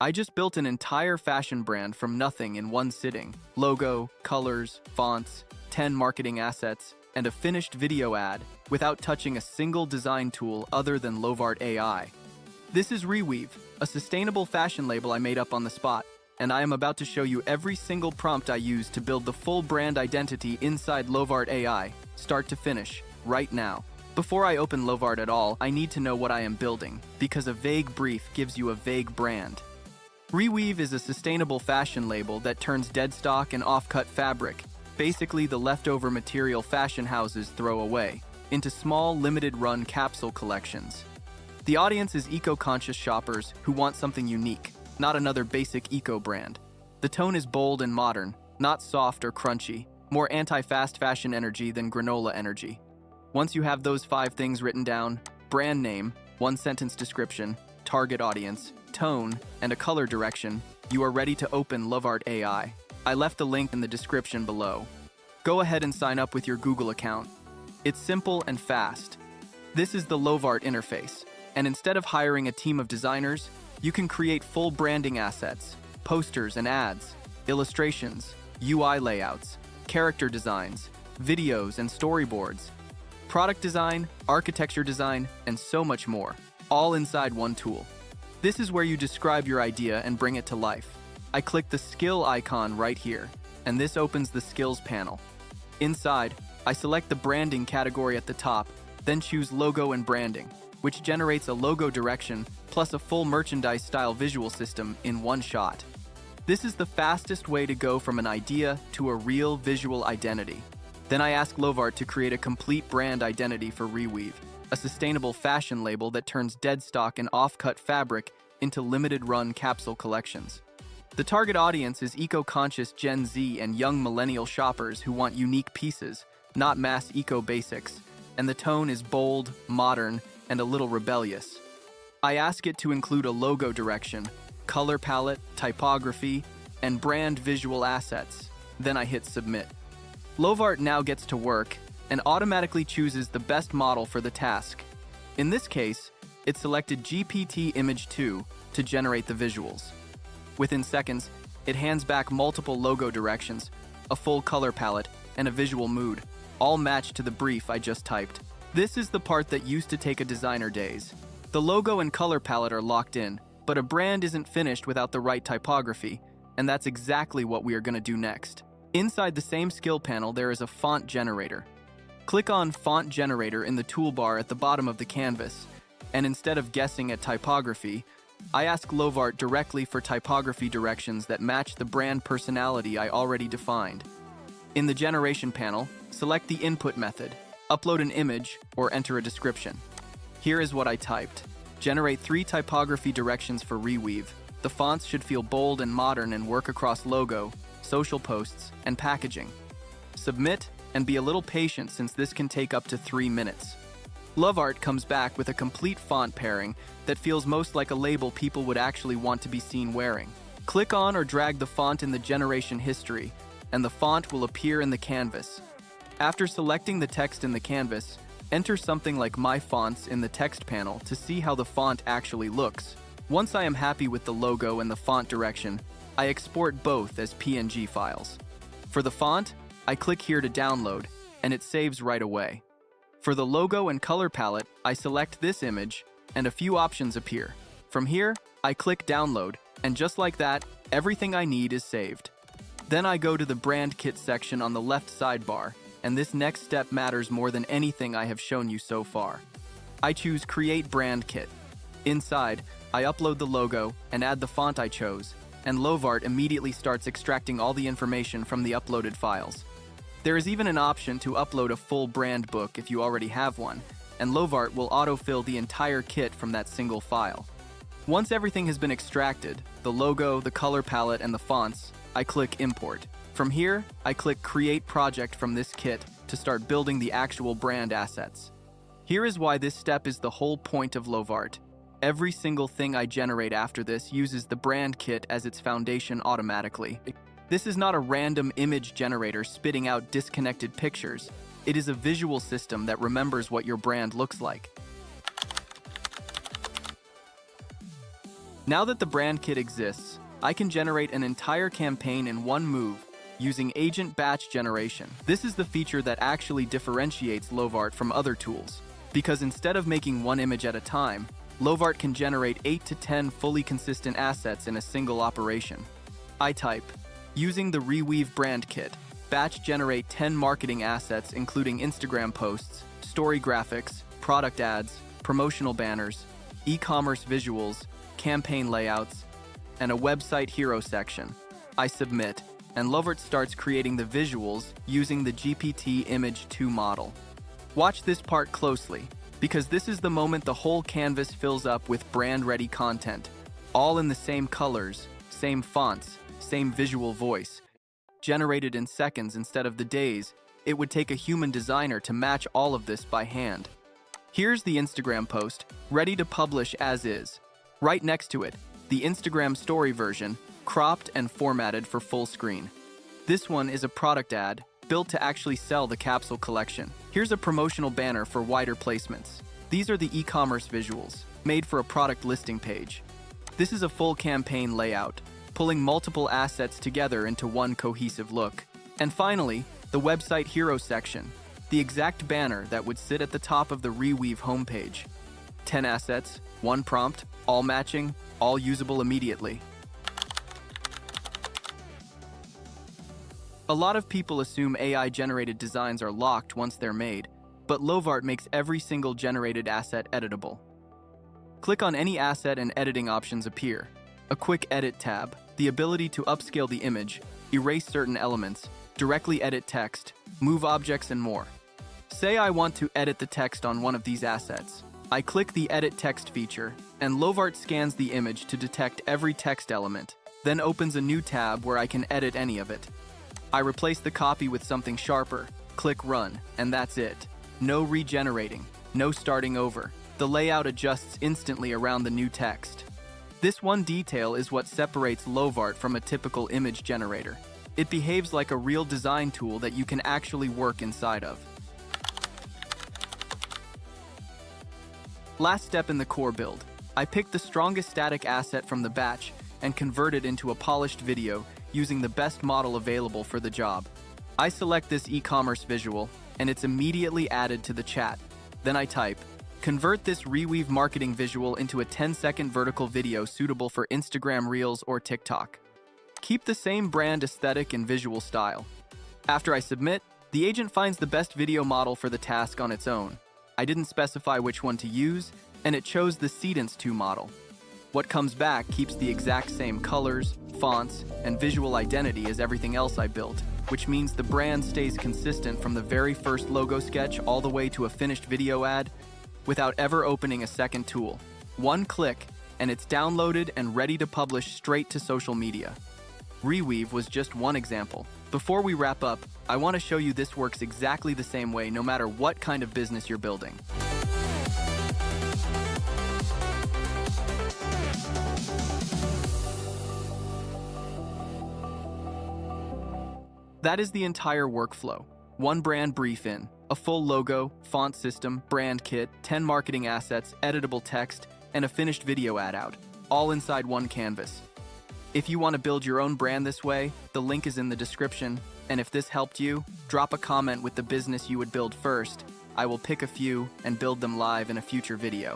I just built an entire fashion brand from nothing in one sitting. Logo, colors, fonts, 10 marketing assets, and a finished video ad without touching a single design tool other than Lovart AI. This is Reweave, a sustainable fashion label I made up on the spot, and I am about to show you every single prompt I used to build the full brand identity inside Lovart AI, start to finish, right now. Before I open Lovart at all, I need to know what I am building, because a vague brief gives you a vague brand. Reweave is a sustainable fashion label that turns dead stock and off-cut fabric, basically the leftover material fashion houses throw away, into small, limited-run capsule collections. The audience is eco-conscious shoppers who want something unique, not another basic eco brand. The tone is bold and modern, not soft or crunchy, more anti-fast fashion energy than granola energy. Once you have those 5 things written down, brand name, 1-sentence description, target audience, tone, and a color direction, you are ready to open Lovart AI. I left a link in the description below. Go ahead and sign up with your Google account. It's simple and fast. This is the Lovart interface, and instead of hiring a team of designers, you can create full branding assets, posters and ads, illustrations, UI layouts, character designs, videos and storyboards, product design, architecture design, and so much more, all inside one tool. This is where you describe your idea and bring it to life. I click the skill icon right here, and this opens the skills panel. Inside, I select the branding category at the top, then choose logo and branding, which generates a logo direction plus a full merchandise style visual system in one shot. This is the fastest way to go from an idea to a real visual identity. Then I ask Lovart to create a complete brand identity for Reweave, a sustainable fashion label that turns dead stock and off-cut fabric into limited-run capsule collections. The target audience is eco-conscious Gen Z and young millennial shoppers who want unique pieces, not mass eco-basics, and the tone is bold, modern, and a little rebellious. I ask it to include a logo direction, color palette, typography, and brand visual assets. Then I hit submit. Lovart now gets to work and automatically chooses the best model for the task. In this case, it selected GPT Image 2 to generate the visuals. Within seconds, it hands back multiple logo directions, a full color palette, and a visual mood, all matched to the brief I just typed. This is the part that used to take a designer days. The logo and color palette are locked in, but a brand isn't finished without the right typography, and that's exactly what we are going to do next. Inside the same skill panel, there is a font generator. Click on Font Generator in the toolbar at the bottom of the canvas, and instead of guessing at typography, I ask Lovart directly for typography directions that match the brand personality I already defined. In the generation panel, select the input method, upload an image, or enter a description. Here is what I typed. Generate 3 typography directions for Reweave. The fonts should feel bold and modern and work across logo, social posts, and packaging. Submit, and be a little patient since this can take up to 3 minutes. Lovart comes back with a complete font pairing that feels most like a label people would actually want to be seen wearing. Click on or drag the font in the generation history, and the font will appear in the canvas. After selecting the text in the canvas, enter something like My Fonts in the text panel to see how the font actually looks. Once I am happy with the logo and the font direction, I export both as PNG files. For the font, I click here to download, and it saves right away. For the logo and color palette, I select this image, and a few options appear. From here, I click download, and just like that, everything I need is saved. Then I go to the brand kit section on the left sidebar, and this next step matters more than anything I have shown you so far. I choose Create Brand Kit. Inside, I upload the logo and add the font I chose, and Lovart immediately starts extracting all the information from the uploaded files. There is even an option to upload a full brand book if you already have one, and Lovart will autofill the entire kit from that single file. Once everything has been extracted, the logo, the color palette, and the fonts, I click Import. From here, I click Create Project from this kit to start building the actual brand assets. Here is why this step is the whole point of Lovart. Every single thing I generate after this uses the brand kit as its foundation automatically. This is not a random image generator spitting out disconnected pictures. It is a visual system that remembers what your brand looks like. Now that the brand kit exists, I can generate an entire campaign in one move using agent batch generation. This is the feature that actually differentiates Lovart from other tools, because instead of making one image at a time, Lovart can generate 8 to 10 fully consistent assets in a single operation. I type, using the Reweave brand kit, batch generate 10 marketing assets including Instagram posts, story graphics, product ads, promotional banners, e-commerce visuals, campaign layouts, and a website hero section. I submit, and Lovart starts creating the visuals using the GPT Image 2 model. Watch this part closely, because this is the moment the whole canvas fills up with brand-ready content, all in the same colors, same fonts, same visual voice, generated in seconds instead of the days it would take a human designer to match all of this by hand. Here's the Instagram post, ready to publish as is. Right next to it, the Instagram story version, cropped and formatted for full screen. This one is a product ad, built to actually sell the capsule collection. Here's a promotional banner for wider placements. These are the e-commerce visuals, made for a product listing page. This is a full campaign layout, pulling multiple assets together into one cohesive look. And finally, the website hero section, the exact banner that would sit at the top of the Reweave homepage. 10 assets, 1 prompt, all matching, all usable immediately. A lot of people assume AI-generated designs are locked once they're made, but Lovart makes every single generated asset editable. Click on any asset and editing options appear. A quick edit tab, the ability to upscale the image, erase certain elements, directly edit text, move objects, and more. Say I want to edit the text on one of these assets. I click the Edit Text feature, and Lovart scans the image to detect every text element, then opens a new tab where I can edit any of it. I replace the copy with something sharper, click Run, and that's it. No regenerating, no starting over. The layout adjusts instantly around the new text. This one detail is what separates Lovart from a typical image generator. It behaves like a real design tool that you can actually work inside of. Last step in the core build. I picked the strongest static asset from the batch and convert it into a polished video using the best model available for the job. I select this e-commerce visual, and it's immediately added to the chat. Then I type, convert this Reweave marketing visual into a 10-second vertical video suitable for Instagram Reels or TikTok. Keep the same brand aesthetic and visual style. After I submit, the agent finds the best video model for the task on its own. I didn't specify which one to use, and it chose the Cadence 2 model. What comes back keeps the exact same colors, fonts, and visual identity as everything else I built, which means the brand stays consistent from the very first logo sketch all the way to a finished video ad without ever opening a second tool. One click, and it's downloaded and ready to publish straight to social media. Reweave was just one example. Before we wrap up, I want to show you this works exactly the same way no matter what kind of business you're building. That is the entire workflow. One brand brief in, a full logo, font system, brand kit, 10 marketing assets, editable text, and a finished video ad out, all inside one canvas. If you want to build your own brand this way, the link is in the description, and if this helped you, drop a comment with the business you would build first. I will pick a few and build them live in a future video.